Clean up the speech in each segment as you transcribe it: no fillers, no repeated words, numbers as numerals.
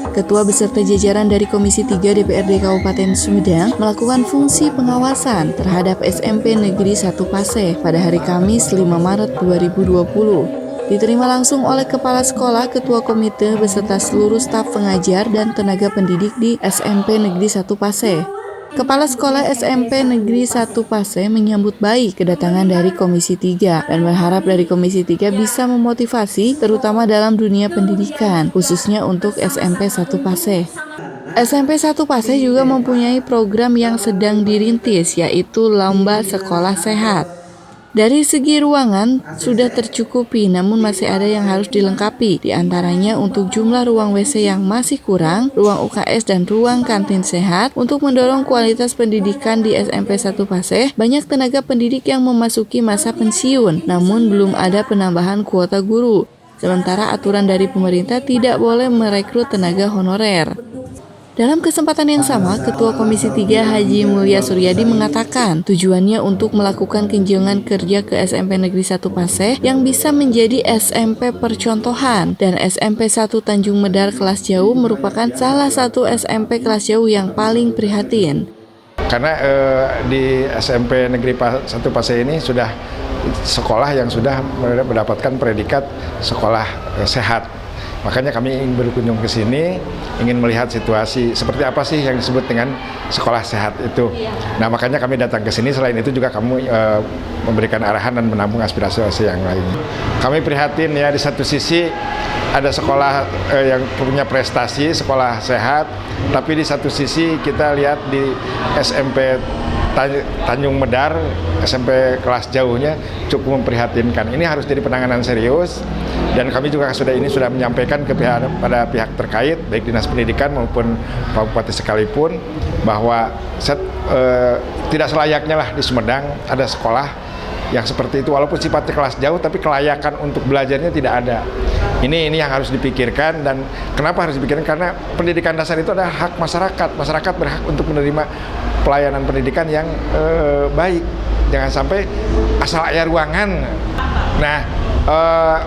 Ketua beserta jajaran dari Komisi 3 DPRD Kabupaten Sumedang melakukan fungsi pengawasan terhadap SMP Negeri 1 Paseh pada hari Kamis 5 Maret 2020. Diterima langsung oleh Kepala Sekolah, Ketua Komite beserta seluruh staf pengajar dan tenaga pendidik di SMP Negeri 1 Paseh. Kepala Sekolah SMP Negeri 1 Paseh menyambut baik kedatangan dari Komisi 3 dan berharap dari Komisi 3 bisa memotivasi terutama dalam dunia pendidikan, khususnya untuk SMP 1 Paseh. SMP 1 Paseh juga mempunyai program yang sedang dirintis, yaitu Lomba Sekolah Sehat. Dari segi ruangan sudah tercukupi, namun masih ada yang harus dilengkapi, di antaranya untuk jumlah ruang WC yang masih kurang, ruang UKS dan ruang kantin sehat. Untuk mendorong kualitas pendidikan di SMP 1 Paseh, banyak tenaga pendidik yang memasuki masa pensiun, namun belum ada penambahan kuota guru. Sementara aturan dari pemerintah tidak boleh merekrut tenaga honorer. Dalam kesempatan yang sama, Ketua Komisi 3 Haji Mulya Suryadi mengatakan tujuannya untuk melakukan kunjungan kerja ke SMP Negeri 1 Paseh yang bisa menjadi SMP percontohan, dan SMP 1 Tanjung Medar kelas jauh merupakan salah satu SMP kelas jauh yang paling prihatin. Karena di SMP Negeri 1 Paseh ini sudah sekolah yang sudah mendapatkan predikat sekolah sehat. Makanya kami ingin berkunjung ke sini, ingin melihat situasi seperti apa sih yang disebut dengan sekolah sehat itu. Nah, makanya kami datang ke sini. Selain itu juga kami memberikan arahan dan menampung aspirasi yang lainnya. Kami prihatin ya, di satu sisi ada sekolah yang punya prestasi, sekolah sehat, tapi di satu sisi kita lihat di SMP Tanjung Medar, SMP kelas jauhnya cukup memprihatinkan. Ini harus jadi penanganan serius, dan kami juga sudah menyampaikan pada pihak terkait, baik Dinas Pendidikan maupun Kabupaten sekalipun, bahwa tidak selayaknya lah di Sumedang ada sekolah yang seperti itu, walaupun sifatnya kelas jauh, tapi kelayakan untuk belajarnya tidak ada. Ini yang harus dipikirkan. Dan kenapa harus dipikirkan? Karena pendidikan dasar itu adalah hak masyarakat. Masyarakat berhak untuk menerima pelayanan pendidikan yang baik. Jangan sampai asal aya ruangan. Nah,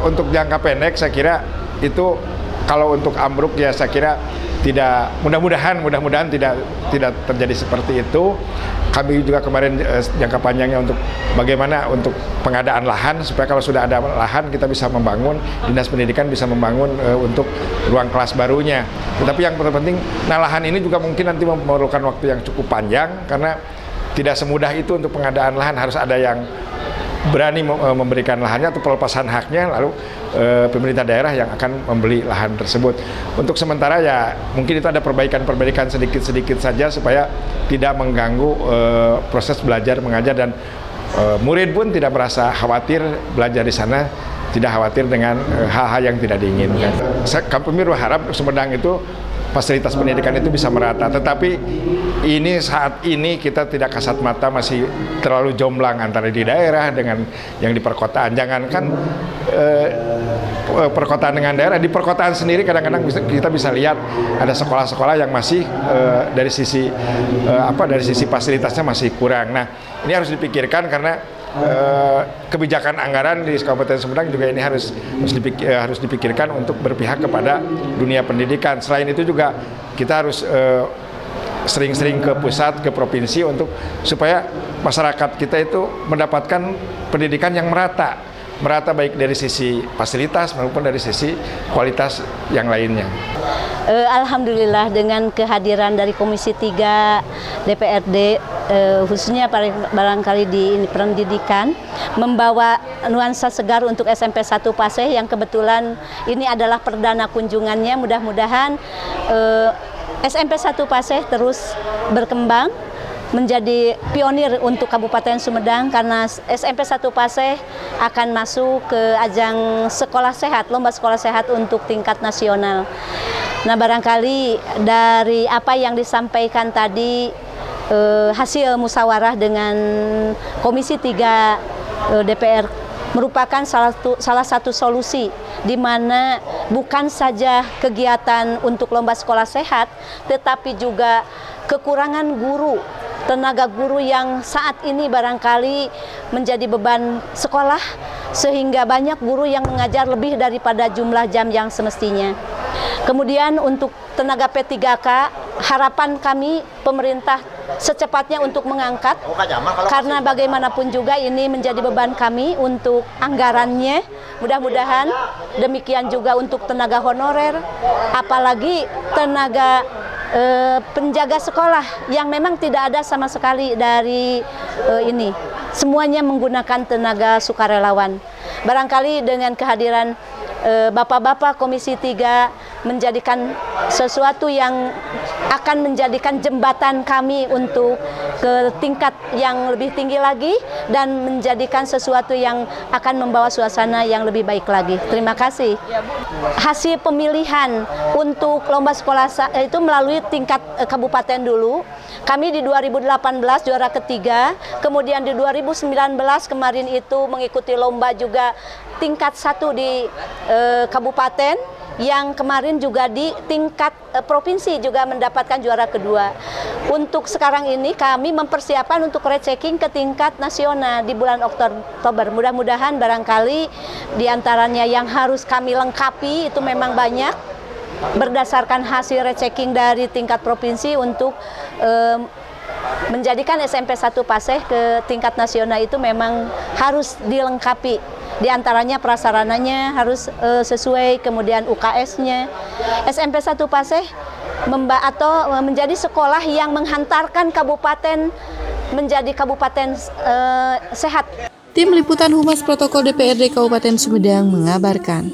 untuk jangka pendek saya kira itu, kalau untuk ambruk ya saya kira tidak, mudah-mudahan tidak terjadi seperti itu. Kami juga kemarin jangka panjangnya untuk bagaimana untuk pengadaan lahan, supaya kalau sudah ada lahan kita bisa membangun, Dinas Pendidikan bisa membangun untuk ruang kelas barunya. Tetapi yang terpenting, nah lahan ini juga mungkin nanti memerlukan waktu yang cukup panjang, karena tidak semudah itu untuk pengadaan lahan. Harus ada yang berani memberikan lahannya atau pelepasan haknya, lalu pemerintah daerah yang akan membeli lahan tersebut. Untuk sementara ya mungkin itu ada perbaikan sedikit-sedikit saja supaya tidak mengganggu proses belajar mengajar, dan murid pun tidak merasa khawatir belajar di sana, tidak khawatir dengan hal-hal yang tidak diinginkan. Kami berharap Sumedang itu fasilitas pendidikan itu bisa merata, tetapi saat ini kita tidak kasat mata, masih terlalu jomplang antara di daerah dengan yang di perkotaan. Jangankan perkotaan dengan daerah, di perkotaan sendiri kadang-kadang kita bisa lihat ada sekolah-sekolah yang masih dari sisi fasilitasnya masih kurang. Nah, ini harus dipikirkan, karena kebijakan anggaran di Kabupaten Sumedang juga ini harus dipikirkan untuk berpihak kepada dunia pendidikan. Selain itu juga kita harus sering-sering ke pusat, ke provinsi, untuk supaya masyarakat kita itu mendapatkan pendidikan yang merata baik dari sisi fasilitas maupun dari sisi kualitas yang lainnya. Alhamdulillah dengan kehadiran dari Komisi 3 DPRD, khususnya barangkali di pendidikan, membawa nuansa segar untuk SMP 1 Paseh yang kebetulan ini adalah perdana kunjungannya. Mudah-mudahan SMP 1 Paseh terus berkembang menjadi pionir untuk Kabupaten Sumedang, karena SMP 1 Paseh akan masuk ke ajang sekolah sehat, lomba sekolah sehat untuk tingkat nasional. Nah, barangkali dari apa yang disampaikan tadi, hasil musyawarah dengan Komisi 3 DPR merupakan salah satu solusi, di mana bukan saja kegiatan untuk lomba sekolah sehat, tetapi juga kekurangan guru, tenaga guru yang saat ini barangkali menjadi beban sekolah, sehingga banyak guru yang mengajar lebih daripada jumlah jam yang semestinya. Kemudian untuk tenaga P3K, harapan kami pemerintah secepatnya untuk mengangkat, karena bagaimanapun juga ini menjadi beban kami untuk anggarannya. Mudah-mudahan demikian juga untuk tenaga honorer, apalagi tenaga penjaga sekolah yang memang tidak ada sama sekali dari ini. Semuanya menggunakan tenaga sukarelawan. Barangkali dengan kehadiran Bapak-Bapak Komisi 3 menjadikan sesuatu yang akan menjadikan jembatan kami untuk ke tingkat yang lebih tinggi lagi dan menjadikan sesuatu yang akan membawa suasana yang lebih baik lagi. Terima kasih. Hasil pemilihan untuk lomba sekolah itu melalui tingkat kabupaten dulu. Kami di 2018 juara ketiga, kemudian di 2019 kemarin itu mengikuti lomba juga tingkat 1 di kabupaten, yang kemarin juga di tingkat provinsi juga mendapatkan juara kedua. Untuk sekarang ini kami mempersiapkan untuk rechecking ke tingkat nasional di bulan Oktober. Mudah-mudahan barangkali diantaranya yang harus kami lengkapi itu memang banyak berdasarkan hasil rechecking dari tingkat provinsi untuk menjadikan SMP 1 Paseh ke tingkat nasional itu memang harus dilengkapi. Di antaranya prasarananya harus sesuai, kemudian UKS-nya. SMP 1 Paseh menjadi sekolah yang menghantarkan kabupaten menjadi kabupaten sehat. Tim Liputan Humas Protokol DPRD Kabupaten Sumedang mengabarkan.